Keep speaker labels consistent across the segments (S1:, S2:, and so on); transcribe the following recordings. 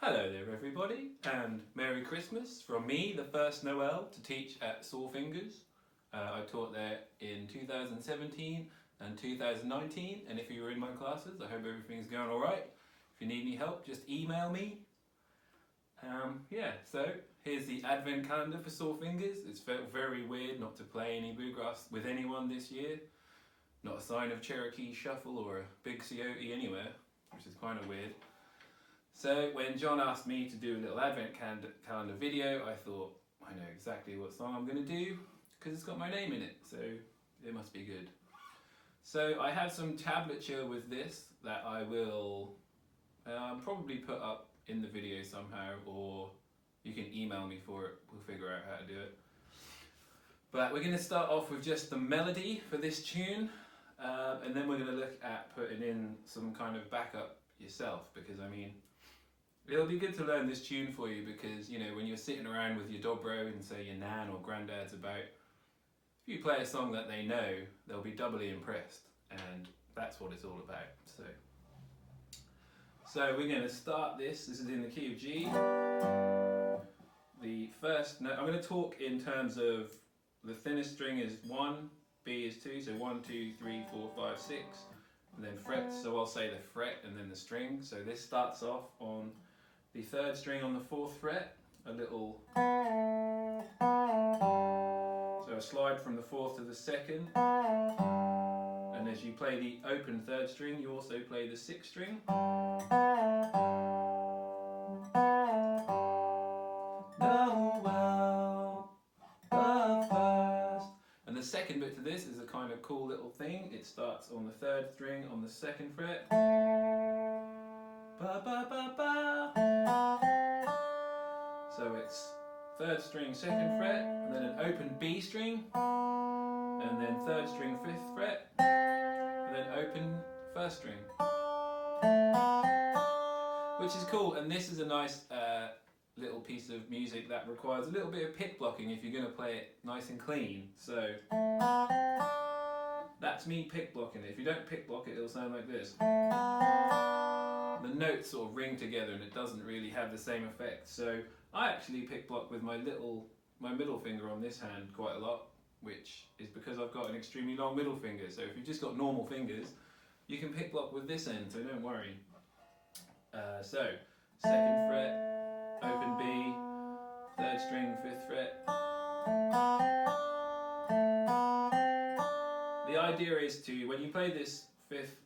S1: Hello there everybody, and Merry Christmas from me, the first Noel to teach at Sore Fingers. I taught there in 2017 and 2019, and if you were in my classes, I hope everything's going alright. If you need any help, just email me. So here's the advent calendar for Sore Fingers. It's felt very weird not to play any bluegrass with anyone this year. Not a sign of Cherokee Shuffle or a big coyote anywhere, which is kind of weird. So when John asked me to do a little advent calendar video, I thought, I know exactly what song I'm going to do because it's got my name in it, so it must be good. So I have some tablature with this that I will probably put up in the video somehow, or you can email me for it, we'll figure out how to do it. But we're going to start off with just the melody for this tune, and then we're going to look at putting in some kind of backup yourself, because I mean, it'll be good to learn this tune for you, because you know when you're sitting around with your dobro and say your nan or granddad's about, if you play a song that they know, they'll be doubly impressed, and that's what it's all about. So we're going to start this. This is in the key of G. The first note, I'm going to talk in terms of the thinnest string is 1, B is 2, so 1, 2, 3, 4, 5, 6, and then frets, so I'll say the fret and then the string. So this starts off on the 3rd string on the 4th fret, a little, so a slide from the 4th to the 2nd, and as you play the open 3rd string, you also play the 6th string. Noel, the first. And the second bit to this is a kind of cool little thing. It starts on the 3rd string on the 2nd fret. Ba, ba, ba, ba. So it's 3rd string 2nd fret, and then an open B string, and then 3rd string 5th fret, and then open 1st string, which is cool. And this is a nice little piece of music that requires a little bit of pick blocking if you're going to play it nice and clean. So that's me pick blocking it. If you don't pick block it, it'll sound like this. The notes sort of ring together and it doesn't really have the same effect. So I actually pick block with my middle finger on this hand quite a lot, which is because I've got an extremely long middle finger. So if you've just got normal fingers, you can pick block with this end, so don't worry. So 2nd fret, open B, 3rd string, 5th fret. The idea is to, when you play this 5th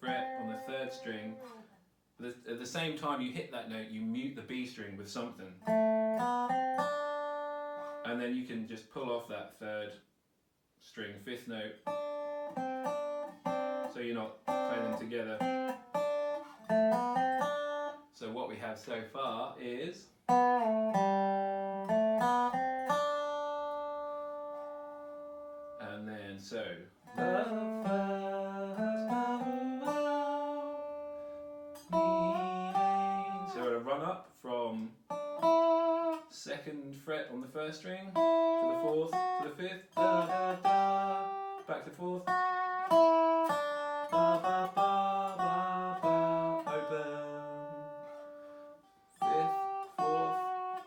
S1: fret on the 3rd string, at the same time you hit that note, you mute the B string with something. And then you can just pull off that 3rd string 5th note, so you're not playing them together. So what we have so far is and then so the first so a run up from 2nd fret on the 1st string to the 4th to the 5th, da, da, da, back to 4th, ba, ba, ba, ba, ba, open, 5th, 4th,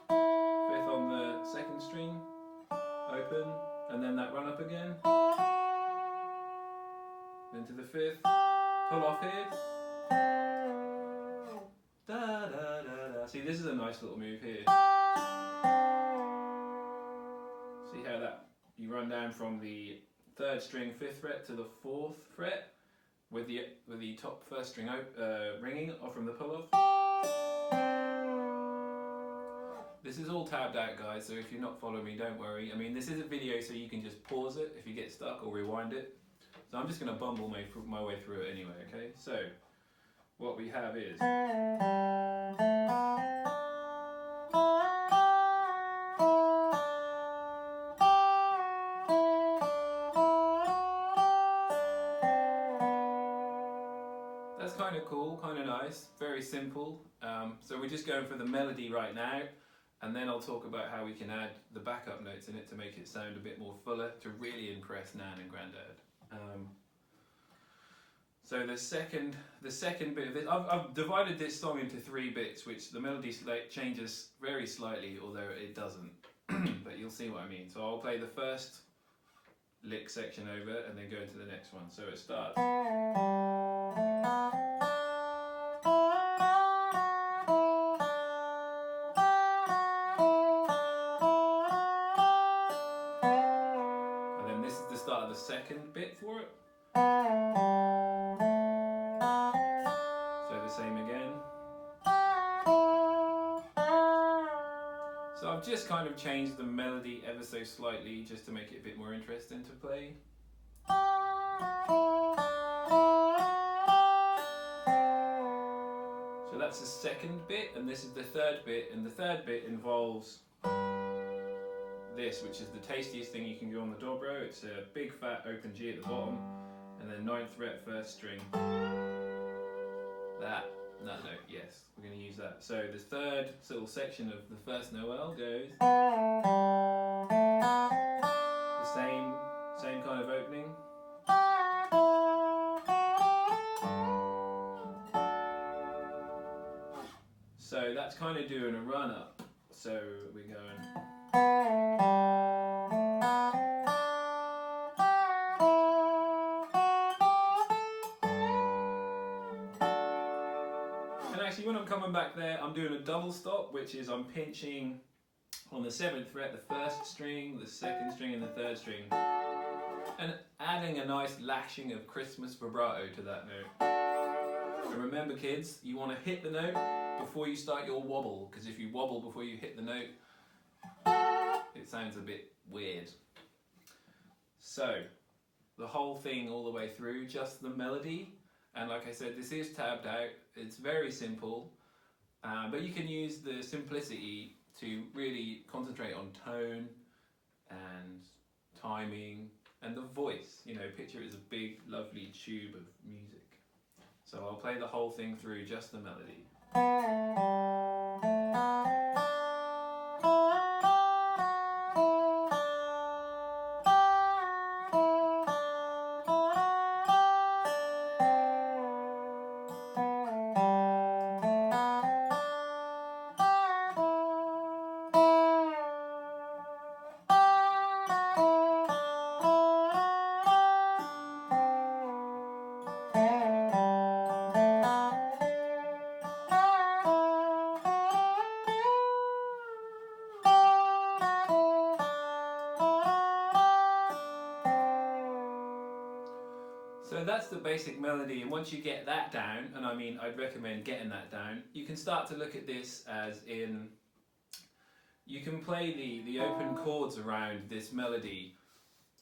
S1: 5th on the 2nd string, open, and then that run up again, then to the 5th, pull off here, da, da, da, da. See, this is a nice little move here. See how that you run down from the 3rd string 5th fret to the 4th fret with the top 1st string ringing off from the pull off. This is all tabbed out, guys, so if you're not following me, don't worry. I mean, this is a video, so you can just pause it if you get stuck or rewind it. So I'm just going to bumble my way through it anyway, okay? So, what we have is... That's kind of cool, kind of nice, very simple. So we're just going for the melody right now, and then I'll talk about how we can add the backup notes in it to make it sound a bit more fuller, to really impress Nan and Grandad. So the second bit of this, I've divided this song into 3 bits, which the melody changes very slightly, although it doesn't. But you'll see what I mean. So I'll play the first lick section over and then go into the next one. So it starts. And then this is the start of the second bit for it. So the same again. So I've just kind of changed the melody ever so slightly just to make it a bit more interesting to play. So that's the second bit, and this is the third bit, and the third bit involves this, which is the tastiest thing you can do on the dobro. It's a big fat open G at the bottom, and then 9th fret first string. That note, yes, we're going to use that. So the third little section of the first Noel goes the same kind of opening. So that's kind of doing a run up. So we're going. Actually, when I'm coming back there, I'm doing a double stop, which is I'm pinching on the 7th fret, the first string, the second string, and the third string, and adding a nice lashing of Christmas vibrato to that note. And remember, kids, you want to hit the note before you start your wobble, because if you wobble before you hit the note, it sounds a bit weird. So, the whole thing all the way through, just the melody. And like I said, this is tabbed out. It's very simple, but you can use the simplicity to really concentrate on tone and timing and the voice. You know, picture it as a big, lovely tube of music. So I'll play the whole thing through, just the melody. So that's the basic melody, and once you get that down, and I mean I'd recommend getting that down, you can start to look at this as in, you can play the open chords around this melody,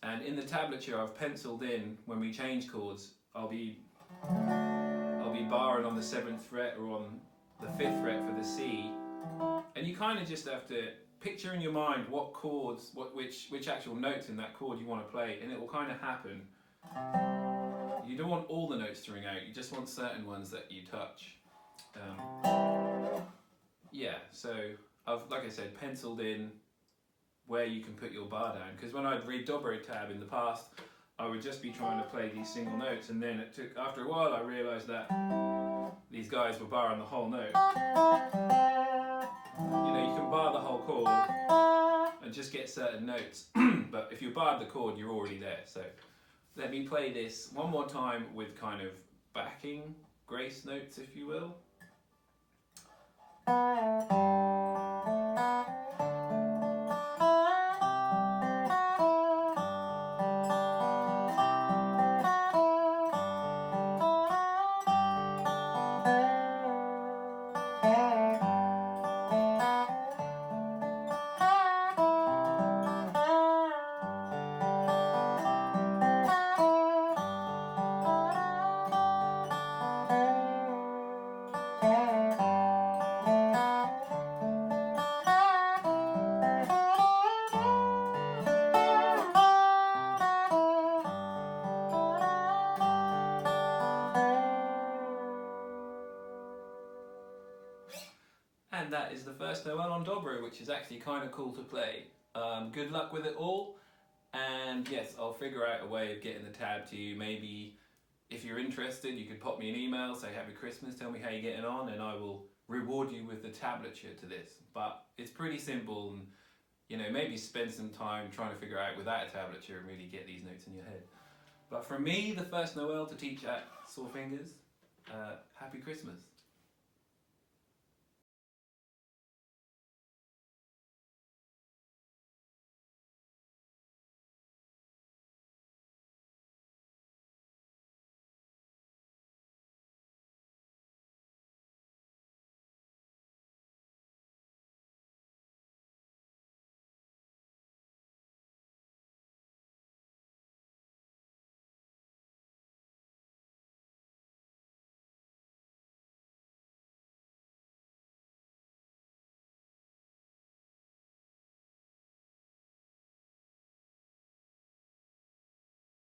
S1: and in the tablature I've penciled in, when we change chords, I'll be barring on the 7th fret or on the 5th fret for the C, and you kind of just have to picture in your mind what chords, which actual notes in that chord you want to play, and it will kind of happen. You don't want all the notes to ring out, you just want certain ones that you touch. Yeah, so I've, like I said, penciled in where you can put your bar down, because when I'd read dobro tab in the past, I would just be trying to play these single notes, and then it took, after a while I realised that these guys were barring the whole note. You know, you can bar the whole chord and just get certain notes, but if you barred the chord, you're already there. So let me play this one more time with kind of backing grace notes, if you will. And that is the first Noel on Dobro, which is actually kind of cool to play. Good luck with it all, and yes, I'll figure out a way of getting the tab to you. Maybe if you're interested, you could pop me an email, say Happy Christmas, tell me how you're getting on, and I will reward you with the tablature to this. But it's pretty simple, and you know, maybe spend some time trying to figure out without a tablature and really get these notes in your head. But from me, the first Noel to teach at Sore Fingers, Happy Christmas.